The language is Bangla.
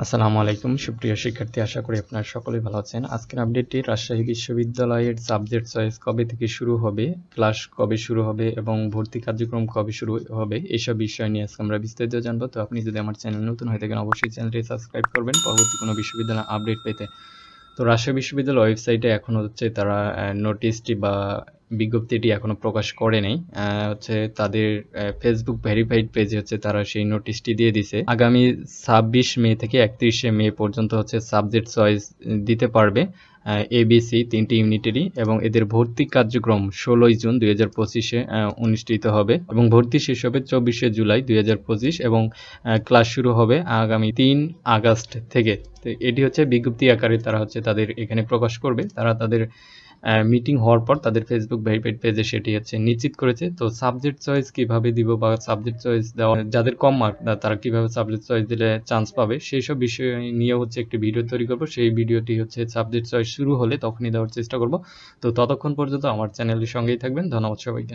আসসালামু আলাইকুম সুপ্রিয় শিক্ষার্থী, আশা করি আপনারা সকলেই ভালো আছেন। আজকের আপডেটটি রাজশাহী বিশ্ববিদ্যালয়ের সাবজেক্ট চয়েস কবে থেকে শুরু হবে, ক্লাস কবে শুরু হবে এবং ভর্তি কার্যক্রম কবে শুরু হবে, এইসব বিষয় নিয়ে আজকে আমরা বিস্তারিত জানবো। তো আপনি যদি আমার চ্যানেল নতুন হয়ে থাকেন অবশ্যই চ্যানেলটি সাবস্ক্রাইব করবেন পরবর্তী কোনো বিশ্ববিদ্যালয় আপডেট পেতে। তো রাজশাহী বিশ্ববিদ্যালয় ওয়েবসাইটে এখনো হচ্ছে তারা নোটিশটি বা বিজ্ঞপ্তিটি এখনো প্রকাশ করে নেই। হচ্ছে তাদের ফেসবুক ভেরিফাইড পেজে হচ্ছে তারা সেই নোটিশটি দিয়ে দিছে। আগামী ২৬ মে থেকে ৩১ মে পর্যন্ত হচ্ছে সাবজেক্ট চয়েস দিতে পারবে এবিসি ৩টি ইউনিটেরই, এবং এদের ভর্তি কার্যক্রম ১৬ জুন ২০২৫-এ অনুষ্ঠিত হবে এবং ভর্তি শেষ হবে ২৪ জুলাই ২০২৫ এবং ক্লাস শুরু হবে আগামী ৩ আগস্ট থেকে। তো এটি হচ্ছে বিজ্ঞপ্তি আকারে তারা হচ্ছে তাদের এখানে প্রকাশ করবে। তারা তাদের মিটিং হওয়ার পর তাদের ফেসবুক ভেরিফাইড পেজে সেটি হচ্ছে নিশ্চিত করেছে। তো সাবজেক্ট চয়েস কিভাবে দিব বা সাবজেক্ট চয়েস দেওয়া যাদের কম মার্ক তারা কিভাবে সাবজেক্ট চয়েস দিলে চান্স পাবে সেই সব বিষয় নিয়ে হচ্ছে একটি ভিডিও তৈরি করব। সেই ভিডিওটি হচ্ছে সাবজেক্ট চয়েস শুরু হলে তখনই দেওয়ার চেষ্টা করব। তো ততক্ষণ পর্যন্ত আমার চ্যানেলটির সঙ্গেই থাকবেন। ধন্যবাদ সবাইকে।